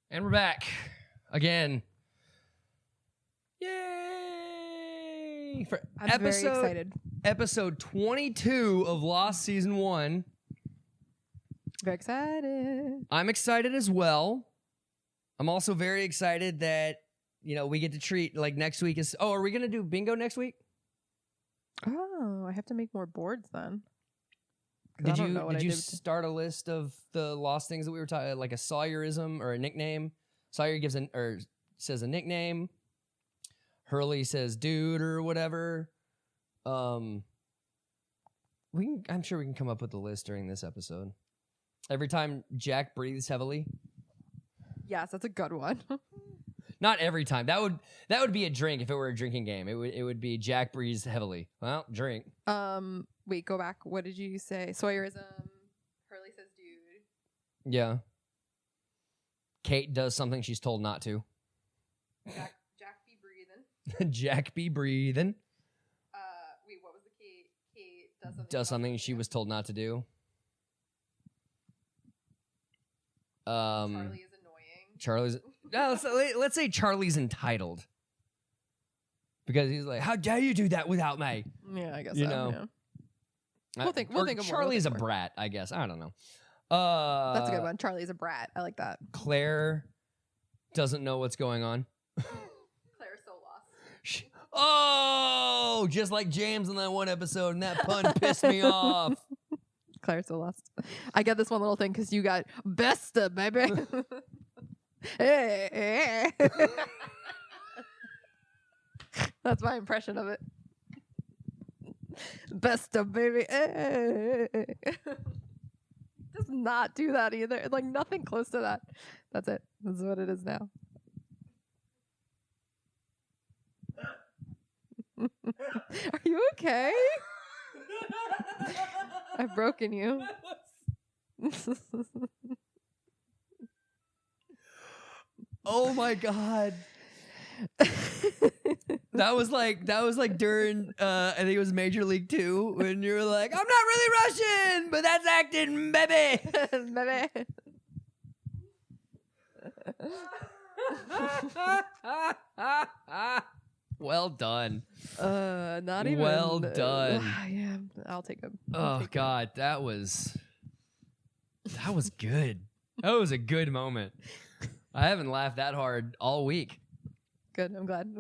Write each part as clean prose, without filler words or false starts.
And we're back again. Yay! For I'm very excited. Episode 22 of Lost Season 1. Very excited. I'm excited as well. I'm also very excited that, we get to treat, like, next week is... Oh, are we going to do bingo next week? Oh, I have to make more boards then. Did you start a list of the lost things that we were talking, like a Sawyerism or a nickname? Sawyer says a nickname. Hurley says dude or whatever. I'm sure we can come up with a list during this episode. Every time Jack breathes heavily. Yes, that's a good one. Not every time. That would be a drink if it were a drinking game. It would be Jack breathes heavily. Well, drink. Wait, go back. What did you say? Sawyerism. Hurley says dude. Yeah. Kate does something she's told not to. Jack be breathing. Jack be breathing. Wait, what was the Kate? Kate does something she was told not to do. Charlie is annoying. Charlie's... let's say Charlie's entitled. Because he's like, how dare you do that without me? Yeah, I guess you so. know. Yeah. We'll think of Charlie's more. a brat, I guess. I don't know. That's a good one. Charlie's a brat. I like that. Claire doesn't know what's going on. Claire's so lost. Oh, just like James in that one episode, and that pun pissed me off. Claire's so lost. I get this one little thing because you got Besta, baby. Hey. That's my impression of it. Besta, baby. Hey. Does not do that either. Like nothing close to that. That's it. This is what it is now. Are you okay? I've broken you. Oh my God. That was like during I think it was Major League 2 when you were like, I'm not really Russian, but that's acting, baby. Baby. Well done. Not even. Well done. Yeah, I'll take him. Oh God, that was good. That was a good moment. I haven't laughed that hard all week. Good. I'm glad.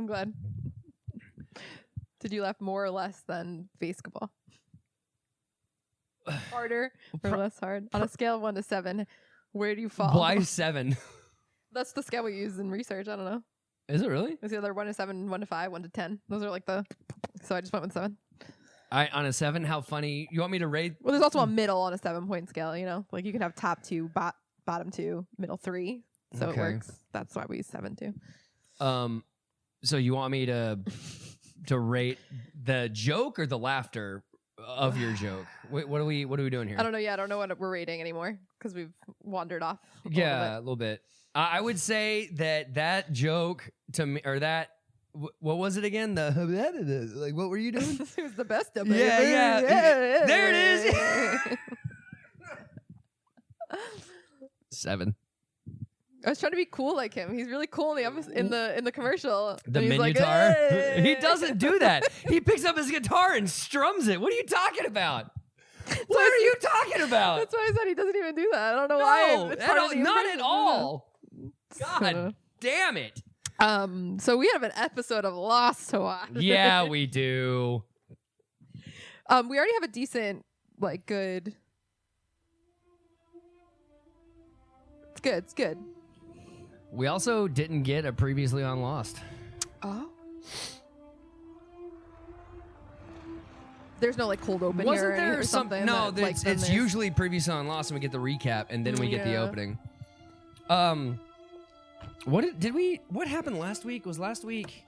Did you laugh more or less than basketball? Harder or less hard? On a scale of 1 to 7, where do you fall? Why 7? That's the scale we use in research. I don't know. Is it really? It's either 1 to 7, 1 to 5, 1 to 10. Those are like so I just went with 7. On a 7, how funny? You want me to rate? Well, there's also a middle on a 7-point scale, Like you can have top 2, bottom 2, middle 3. So Okay. it works. That's why we use 7 too. So you want me to rate the joke or the laughter of your joke? What are we doing here? I don't know. Yeah, I don't know what we're rating anymore because we've wandered off. A little bit. I would say that joke to me, or that what was it again? The like, what were you doing? It was the best of it. Yeah. There it is. 7. I was trying to be cool like him. He's really cool in the commercial. The And he's like, Minutar? "Hey!" He doesn't do that. He picks up his guitar and strums it. What are you talking about? What are you talking about? That's why I said he doesn't even do that. I don't know why. It's part of the not impression. at all. God damn it. So we have an episode of Lost to watch. Yeah, we do. We already have a decent, good. It's good. We also didn't get a previously on Lost. Oh. There's no cold open Wasn't here there or something. No, that, it's usually previously on Lost, and we get the recap, and then we get the opening. What happened last week? Last week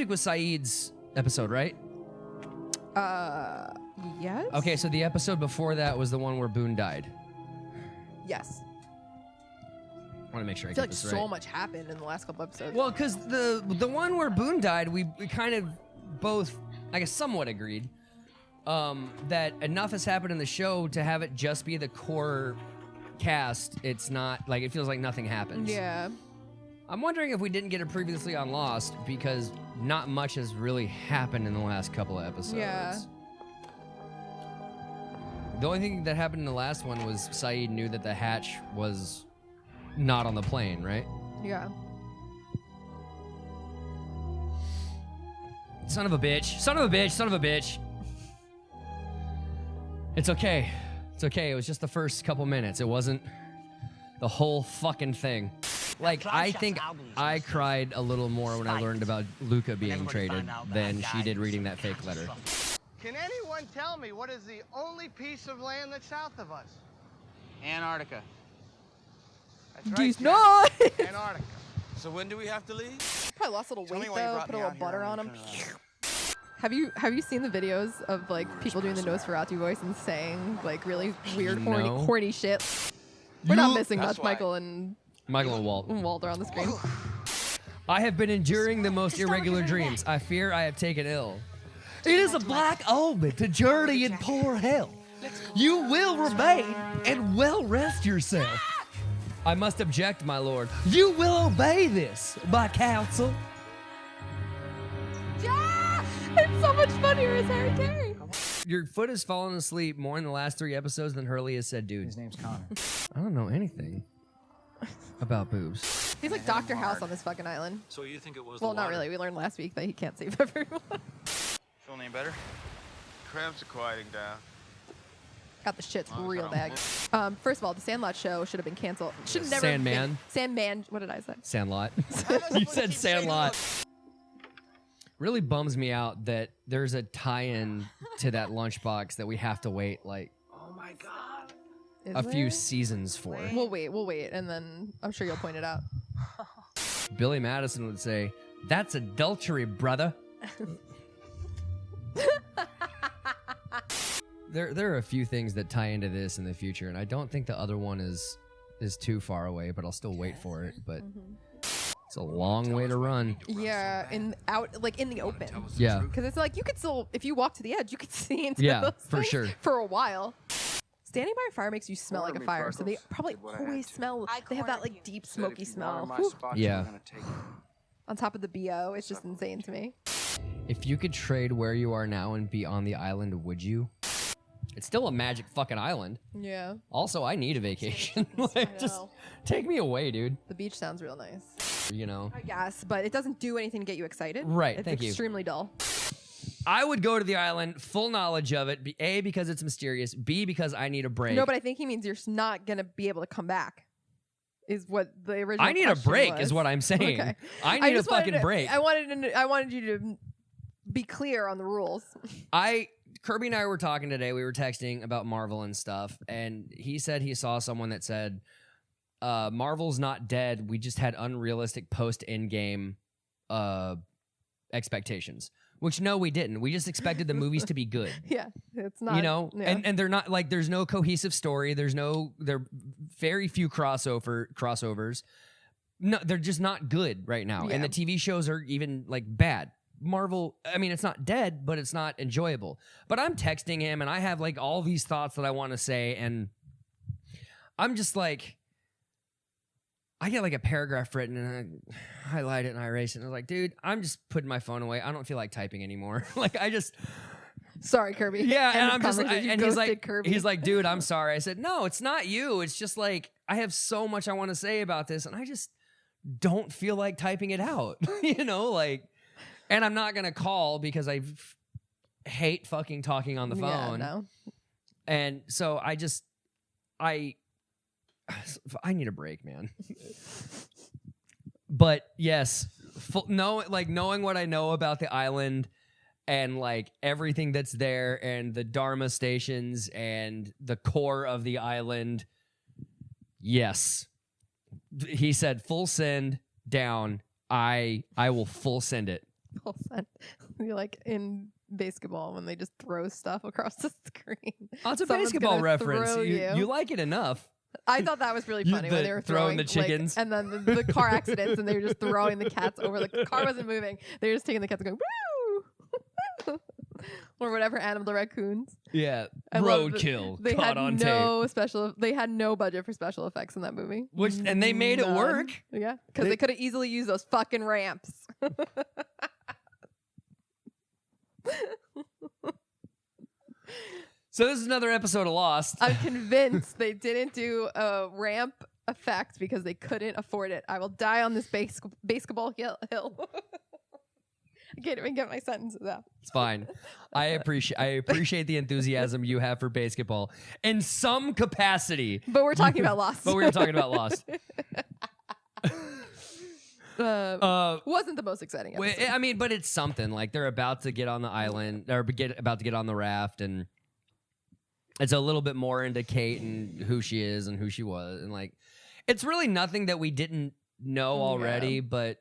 was Saeed's episode, right? Yes. Okay, so the episode before that was the one where Boone died. Yes. I want to make sure I feel get like this so right. much happened in the last couple episodes. Well, because the one where Boone died, we kind of both, I guess, somewhat agreed that enough has happened in the show to have it just be the core cast, it's not like it feels like nothing happens. Yeah. I'm wondering if we didn't get it previously on Lost because not much has really happened in the last couple of episodes. Yeah. The only thing that happened in the last one was Saeed knew that the hatch was not on the plane, right? Yeah. Son of a bitch. Son of a bitch. Son of a bitch. It's okay. It's okay. It was just the first couple minutes. It wasn't the whole fucking thing. Like, I think I cried a little more when I learned about Luca being traded than she did reading that fake letter. Can anyone tell me what is the only piece of land that's south of us? Antarctica. That's right, Geez, Jack. no! Antarctica. So when do we have to leave? Probably lost a little Tell me weight why you though. brought Put a me little out here butter and on him. turn around. Have you seen the videos of like people doing the Nosferatu voice and saying like really weird No. horny shit? We're not missing That's much. why. Michael and Walt are on the screen. I have been enduring the most irregular dreams. I fear I have taken ill. It is a black omen to journey in poor health. You will remain and well rest yourself. I must object, my lord. You will obey this, my counsel. It's so much funnier as Harry Carey. Your foot has fallen asleep more in the last 3 episodes than Hurley has said, dude. His name's Connor. I don't know anything about boobs. He's like Dr. House on this fucking island. So you think it was Well, not really. We learned last week that he can't save everyone. Feeling any better? Cramps are quieting down. Got the shits Oh, real okay. bad. First of all, the Sandlot show should have been canceled. Should have never Sandman. been. Sandman. What did I say? Sandlot. You said Sandlot. Really bums me out that there's a tie-in to that lunchbox that we have to wait like Oh my god. Is a few there? seasons for. We'll wait, and then I'm sure you'll point it out. Billy Madison would say, "That's adultery, brother." There are a few things that tie into this in the future, and I don't think the other one is too far away, but I'll still wait for it. But it's a long way to run. Yeah, in the open. Yeah. Because it's like you could still, if you walk to the edge, you could see into Yeah, those for things sure. for a while. Standing by a fire makes you smell like a me, fire, so they Freckles. probably Did what I had always to. smell. They have that like deep smoky smell. My Whew. spot, Yeah. you were gonna take it. On top of the BO, it's just insane to me. If you could trade where you are now and be on the island, would you? It's still a magic fucking island. Yeah, Also, I need a vacation. Like, just know. take me away, dude. the beach sounds real nice. You know. I guess, but it doesn't do anything to get you excited. Right, It's thank you. extremely dull. I would go to the island, full knowledge of it. A, because it's mysterious. B, because I need a break. No, but I think he means you're not gonna be able to come back. Is what the original. I need a question break, was. is what I'm saying. Okay. I need a just wanted fucking to- break. I wanted you to be clear on the rules. Kirby and I were talking today. We were texting about Marvel and stuff, and he said he saw someone that said, Marvel's not dead. We just had unrealistic post-Endgame expectations. Which, no, we didn't. We just expected the movies to be good. Yeah, it's not. You know, yeah. and they're not like there's no cohesive story. There are very few crossovers. No, they're just not good right now. And Yeah. the TV shows are even like bad. Marvel, I mean, it's not dead, but it's not enjoyable. But I'm texting him and I have like all these thoughts that I want to say, and I'm just like, I get like a paragraph written and I highlight it and I erase it. And I was like, dude, I'm just putting my phone away. I don't feel like typing anymore. Like I just, Sorry, Kirby. yeah. End And of I'm just, conversation. and Ghosted Kirby. he's like, dude, I'm sorry. I said, no, it's not you. It's just like, I have so much I want to say about this. And I just don't feel like typing it out, you know, like, and I'm not going to call because I hate fucking talking on the phone. Yeah, no. And so I need a break, man. But yes, knowing what I know about the island and like everything that's there and the Dharma stations and the core of the island. Yes. He said full send down. I will full send it. Full send. You're like in basketball when they just throw stuff across the screen. Oh, it's a Someone's basketball gonna reference. throw You like it enough. I thought that was really funny when they were throwing the like, chickens. and then the car accidents, and they were just throwing the cats over. The car wasn't moving. They were just taking the cats and going, woo! or whatever animal, the raccoons. Yeah, I love roadkill They caught had on no tape. special. They had no budget for special effects in that movie. And they made it None. work. Yeah, because they could have easily used those fucking ramps. So this is another episode of Lost. I'm convinced they didn't do a ramp effect because they couldn't afford it. I will die on this basketball hill. I can't even get my sentences out. It's fine. I appreciate the enthusiasm you have for basketball in some capacity. But we're talking about Lost. But we were talking about Lost. Wasn't the most exciting episode. I mean, but it's something. Like they're about to get on the island, or about to get on the raft, and it's a little bit more into Kate and who she is and who she was, and like it's really nothing that we didn't know already, but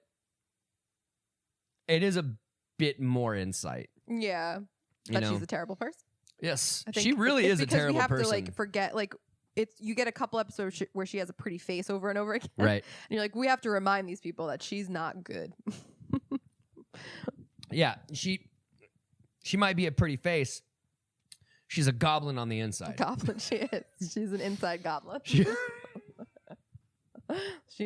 it is a bit more insight. Yeah, You know? she's a terrible person. Yes, I think she really is a terrible we have person. to like forget like. You get a couple episodes where she has a pretty face over and over again. Right. And you're like, we have to remind these people that she's not good. Yeah, she might be a pretty face. She's a goblin on the inside. Goblin, she is. She's an inside goblin. She's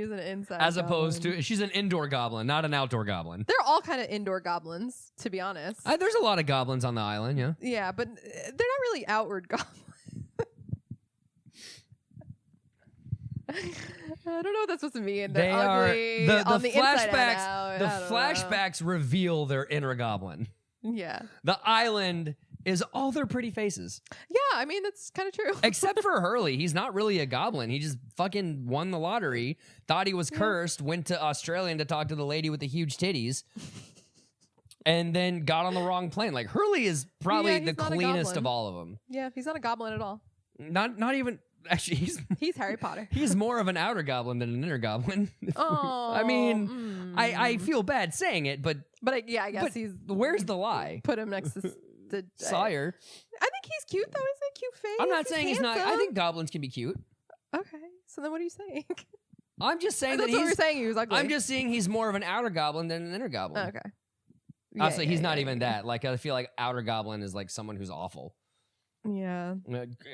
an inside As opposed goblin. to, she's an indoor goblin, not an outdoor goblin. They're all kind of indoor goblins, to be honest. There's a lot of goblins on the island, yeah. Yeah, but they're not really outward goblins. I don't know what that's supposed to mean. They're ugly the on the inside and flashbacks. out. The I don't know. flashbacks reveal their inner goblin. Yeah. The island is all their pretty faces, Yeah, I mean, that's kind of true. except for Hurley. He's not really a goblin. He just fucking won the lottery, thought he was cursed, went to Australia to talk to the lady with the huge titties, and then got on the wrong plane. Like Hurley is probably Yeah, he's the not a cleanest goblin. of all of them. Yeah, he's not a goblin at all. Not even. Actually, He's Harry Potter. he's more of an outer goblin than an inner goblin. Oh, I mean, I feel bad saying it, but I guess but he's where's the lie? put him next to Sawyer. I think he's cute though. He's a cute face. I'm not saying he's not. I handsome. think goblins can be cute. Okay, so then what are you saying? I'm just saying that That's what we're he's. saying. He was ugly. I'm just saying he's more of an outer goblin than an inner goblin. okay. Honestly, he's not even that. Like I feel like outer goblin is like someone who's awful. Yeah,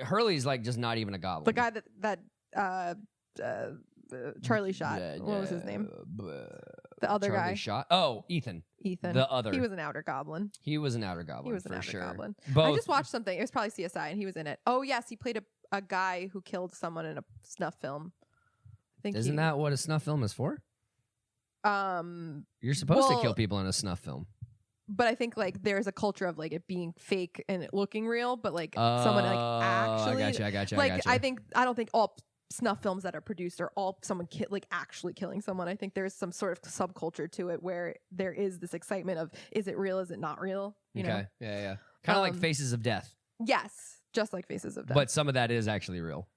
Hurley's like just not even a goblin. the guy that Charlie shot. What was his name? The other Charlie guy. shot. Oh, Ethan. Ethan. The other. He was an outer goblin. He was an outer goblin. He was an for outer sure. goblin. Both. I just watched something. It was probably CSI, and he was in it. Oh yes, he played a guy who killed someone in a snuff film. I think. Isn't that what a snuff film is for? You're supposed to kill people in a snuff film. But I think like there's a culture of like it being fake and it looking real, but like someone like actually. I gotcha. Like I don't think all snuff films that are produced are all someone like actually killing someone. I think there's some sort of subculture to it where there is this excitement of is it real, is it not real? You know? Yeah. Kind of like Faces of Death. Yes, just like Faces of Death. But some of that is actually real.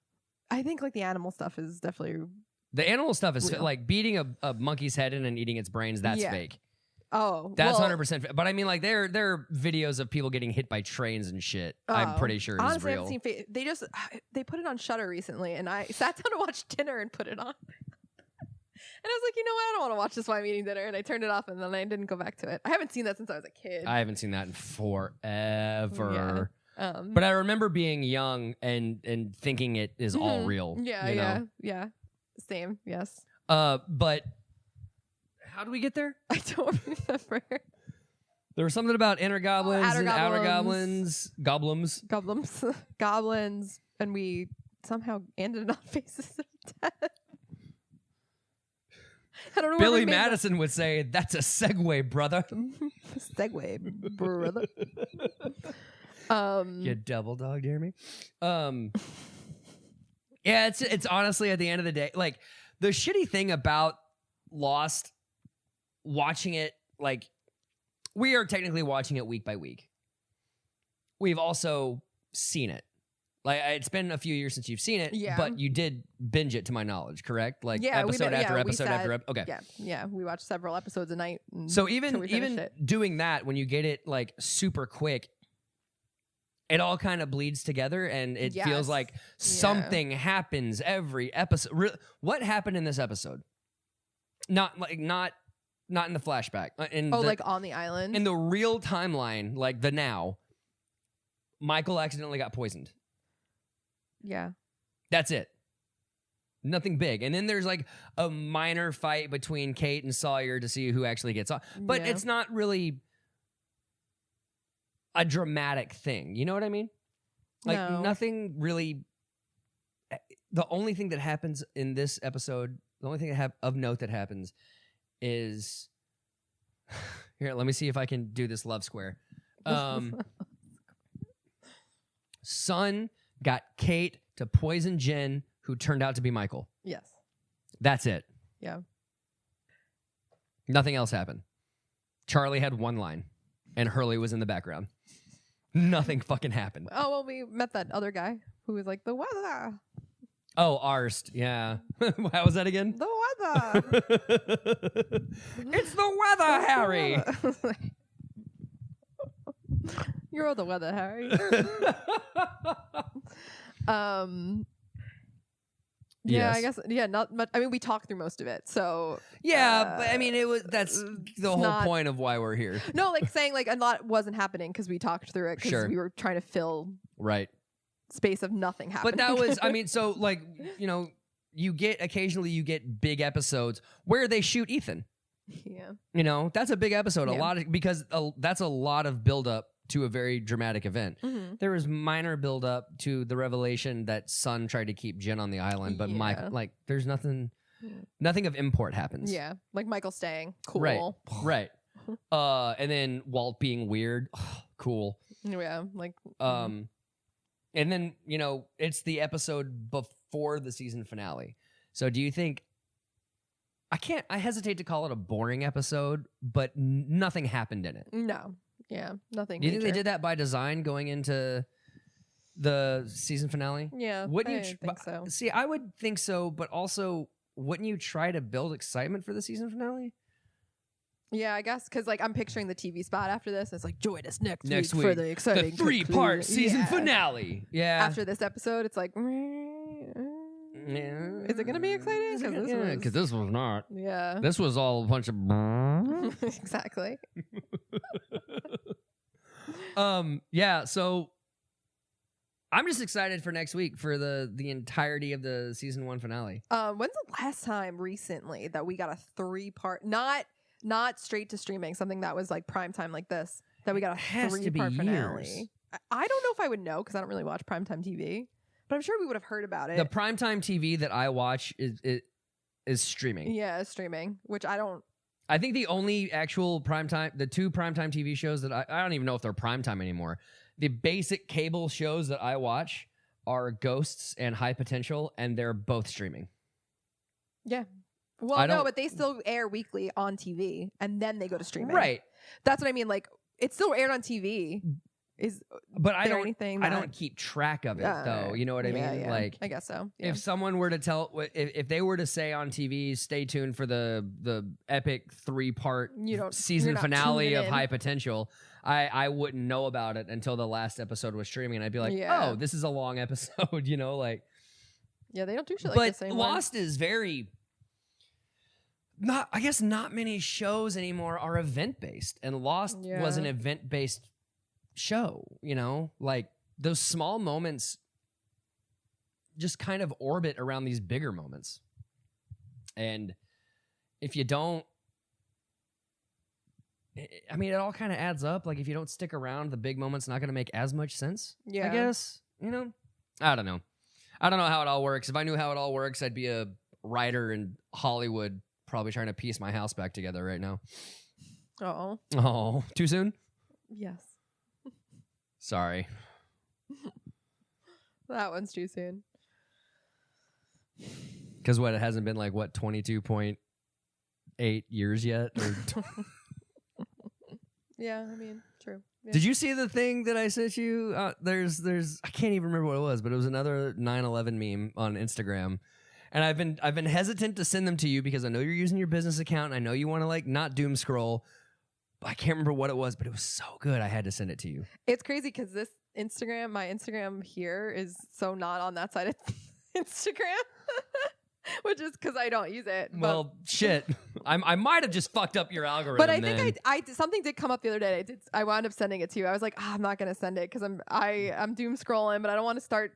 I think like the animal stuff is definitely. The animal stuff is Real. like beating a monkey's head in and eating its brains. That's fake. Oh, That's well, 100%. But I mean, like there are videos of people getting hit by trains and shit. I'm pretty sure honestly, is I real. haven't seen they put it on Shudder recently, and I sat down to watch dinner and put it on. And I was like, you know what? I don't want to watch this while I'm eating dinner. And I turned it off, and then I didn't go back to it. I haven't seen that since I was a kid. I haven't seen that in forever. Yeah. But I remember being young and thinking it is all real. Yeah, you know? yeah. Same, yes. But how do we get there? I don't remember. There was something about inner goblins outer and outer goblins. goblins. Goblins, and we somehow ended on Faces of Death. I don't know. Billy Madison would say, "That's a segue, brother." Segue, brother. You double dog, Jeremy. Yeah, it's honestly at the end of the day, like the shitty thing about Lost, watching it, like we are technically watching it week by week. We've also seen it. Like it's been a few years since you've seen it, but you did binge it to my knowledge, correct? Like episode after episode after episode. Okay. Yeah, we watched several episodes a night. So even doing that, when you get it like super quick, it all kind of bleeds together, and it feels like something happens every episode. What happened in this episode? Not not in the flashback. Like on the island? In the real timeline, like the now, Michael accidentally got poisoned. Yeah. That's it. Nothing big. And then there's like a minor fight between Kate and Sawyer to see who actually gets off. But it's not really a dramatic thing. You know what I mean? Like nothing really. The only thing that happens in this episode, the only thing of note that happens is here. Let me see if I can do this love square. Sun got Kate to poison Jen, who turned out to be Michael. Yes. That's it. Yeah. Nothing else happened. Charlie had one line, and Hurley was in the background. Nothing fucking happened. Oh, well, we met that other guy who was like, the weather. Oh, Arst. Yeah. How was that again? The weather. It's the weather, Harry. You're the weather, Harry. Yeah, I guess. Yeah, not much. I mean, we talked through most of it, so yeah. But I mean, that's the whole point of why we're here. No, like saying like a lot wasn't happening because we talked through it because we were trying to fill space of nothing happening. But that was, I mean, so like occasionally you get big episodes where they shoot Ethan. Yeah, that's a big episode. Because that's a lot of buildup to a very dramatic event. Mm-hmm. There was minor buildup to the revelation that Sun tried to keep Jen on the island, but Mike, like, there's nothing of import happens. Yeah, like Michael staying cool, right. And then Walt being weird, cool. Yeah, like and then it's the episode before the season finale. So do you think? I hesitate to call it a boring episode, but nothing happened in it. No. Yeah, nothing. Do you think they did that by design going into the season finale? Yeah, wouldn't you think so? See, I would think so, but also, wouldn't you try to build excitement for the season finale? Yeah, I guess because like I'm picturing the TV spot after this. It's like join us next week for the the exciting 3-part season finale. Yeah. After this episode, it's like. Is it going to be exciting? Because this was not. Yeah. This was all a bunch of. Exactly. Yeah. So I'm just excited for next week for the entirety of the season 1 finale. When's the last time recently that we got a 3-part, not straight to streaming, something that was like primetime like this, that we got a 3-part finale? I don't know if I would know because I don't really watch primetime TV. But I'm sure we would have heard about it. The primetime TV that I watch is streaming. Yeah, it's streaming, which I don't. I think the only actual primetime, the 2 primetime TV shows that I don't even know if they're primetime anymore. The basic cable shows that I watch are Ghosts and High Potential, and they're both streaming. Yeah. Well, no, but they still air weekly on TV, and then they go to streaming. Right. That's what I mean. Like, it's still aired on TV. But I don't keep track of it though. You know what I mean? Yeah. Like, I guess so. Yeah. If someone were to if they were to say on TV, stay tuned for the epic 3-part season finale of High Potential, I wouldn't know about it until the last episode was streaming, and I'd be like, oh, this is a long episode. Like, yeah, they don't do shit like this anymore. But Lost is very. I guess not many shows anymore are event based, and Lost was an event based show, like those small moments just kind of orbit around these bigger moments. And if you don't, I mean, it all kind of adds up. Like if you don't stick around, the big moment's not going to make as much sense. Yeah. I guess, I don't know. I don't know how it all works. If I knew how it all works, I'd be a writer in Hollywood, probably trying to piece my house back together right now. Oh, too soon? Yes. Sorry. That one's too soon. Because it hasn't been 22.8 years yet? Or yeah, I mean, true. Yeah. Did you see the thing that I sent you? There's I can't even remember what it was, but it was another 9/11 meme on Instagram. And I've been hesitant to send them to you because I know you're using your business account and I know you want to not doom scroll. I can't remember what it was, but it was so good. I had to send it to you. It's crazy because my Instagram here is so not on that side of Instagram. which is because I don't use it. Well, shit. I might have just fucked up your algorithm. But I think I something did come up the other day. I wound up sending it to you. I was like, I'm not gonna send it because I'm doom scrolling, but I don't want to start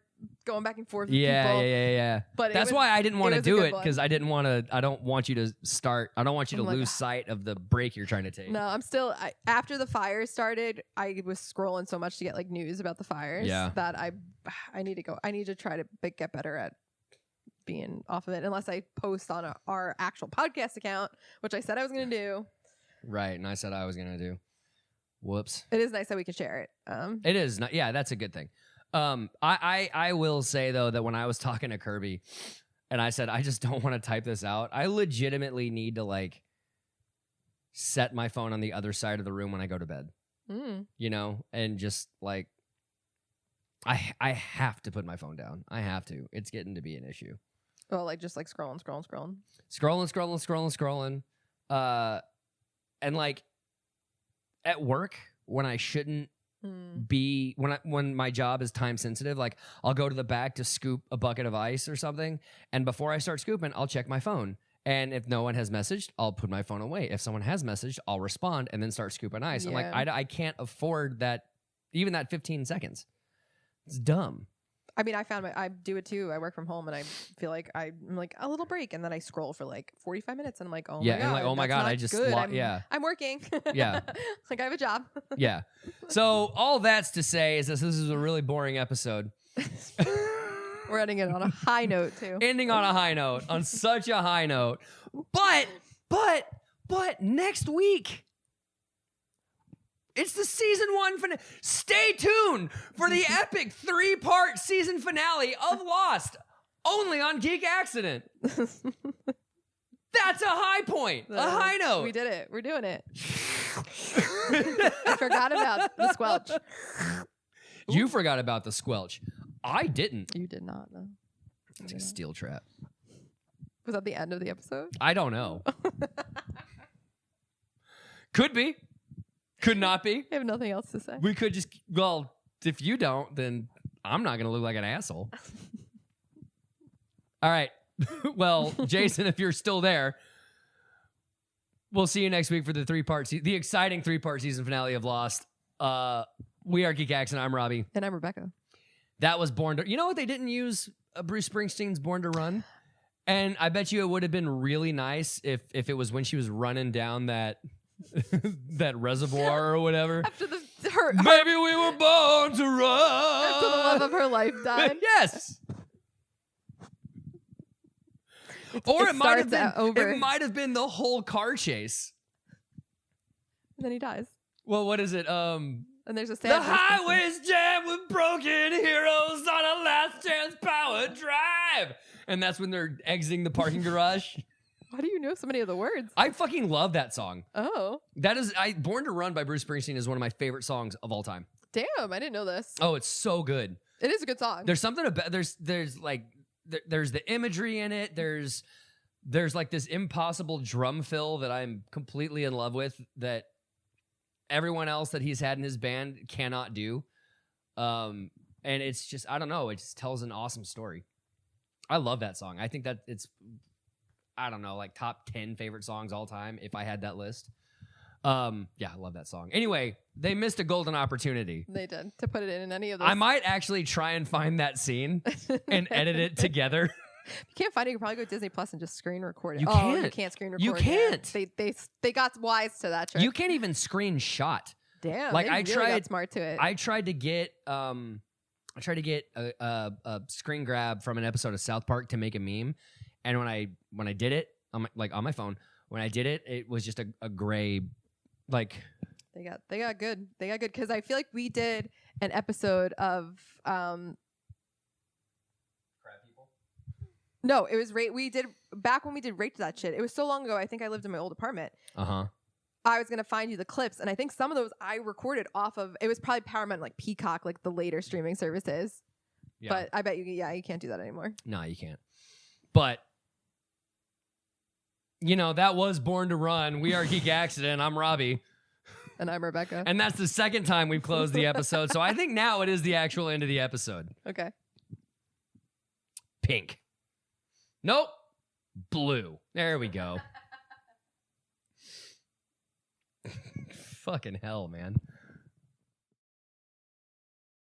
going back and forth with people. Yeah. But that's why I didn't want to do it, because I don't want you to start. I don't want you to lose sight of the break you're trying to take. No, I'm still. After the fires started, I was scrolling so much to get like news about the fires that I need to go. I need to try to get better at being off of it, unless I post on our actual podcast account, which I said I was going to do. Right, and I said I was going to do. Whoops. It is nice that we can share it. It is. Yeah, that's a good thing. I will say though that when I was talking to Kirby and I said I just don't want to type this out, I legitimately need to like set my phone on the other side of the room when I go to bed. You know, and just like I have to put my phone down. I have to. It's getting to be an issue. Well, like just like scrolling. And like at work when I shouldn't be when my job is time sensitive, like I'll go to the back to scoop a bucket of ice or something, and before I start scooping, I'll check my phone. And if no one has messaged, I'll put my phone away. If someone has messaged, I'll respond and then start scooping ice. I'm like, I can't afford that, even that 15 seconds. It's dumb. I mean, I do it too. I work from home and I feel like I'm like a little break, and then I scroll for like 45 minutes and I'm like, oh my God. And like, oh my God, I just, I'm working. Yeah. Like I have a job. Yeah. So all that's to say is this is a really boring episode. We're ending it on a high note too. Ending on a high note, on such a high note. But next week, it's the season 1 finale. Stay tuned for the epic 3-part season finale of Lost, only on Geek Accident. That's a high point, a high note. We did it. We're doing it. I forgot about the squelch. You forgot about the squelch. I didn't. You did not, though. It's like a steel trap. Was that the end of the episode? I don't know. Could be. Could not be. I have nothing else to say. We could just, well, if you don't, then I'm not going to look like an asshole. All right. Well, Jason, if you're still there, we'll see you next week for the the exciting 3-part season finale of Lost. We are Geek Accident. I'm Robbie. And I'm Rebecca. That was Born to... You know what? They didn't use Bruce Springsteen's Born to Run. And I bet you it would have been really nice if it was when she was running down that reservoir or whatever. After maybe we were born to run. After the love of her life died. Yes. Or it might have been the whole car chase. And then he dies. Well, what is it? And there's a sad the highway's jammed with broken heroes on a last chance power drive. And that's when they're exiting the parking garage. Why do you know so many of the words? I fucking love that song. Oh. That is Born to Run by Bruce Springsteen is one of my favorite songs of all time. Damn, I didn't know this. Oh, it's so good. It is a good song. There's something about there's the imagery in it. There's like this impossible drum fill that I'm completely in love with that everyone else that he's had in his band cannot do. And it's just, I don't know, it just tells an awesome story. I love that song. I think that it's, I don't know, like top 10 favorite songs all time if I had that list. Yeah, I love that song. Anyway, they missed a golden opportunity. They did, to put it in any of those. I might actually try and find that scene and edit it together. If you can't find it, you can probably go to Disney Plus and just screen record it. You can't. You can't screen record. You can't. Yeah. They got wise to that trick. You can't even screenshot. Damn. Like they really got smart to it. I tried to get a screen grab from an episode of South Park to make a meme, and when I did it on my phone, when I did it, it was just a gray, like. They got good. They got good because I feel like we did an episode of No, it was we did back when we did rate that shit. It was so long ago. I think I lived in my old apartment. Uh-huh. I was gonna find you the clips, and I think some of those I recorded off of. It was probably Paramount, like Peacock, like the later streaming services. Yeah. But I bet you can't do that anymore. No, you can't. But that was Born to Run. We are Geek Accident. I'm Robbie. And I'm Rebecca. And that's the second time we've closed the episode. So I think now it is the actual end of the episode. Okay. Pink. Nope. Blue. There we go. Fucking hell, man.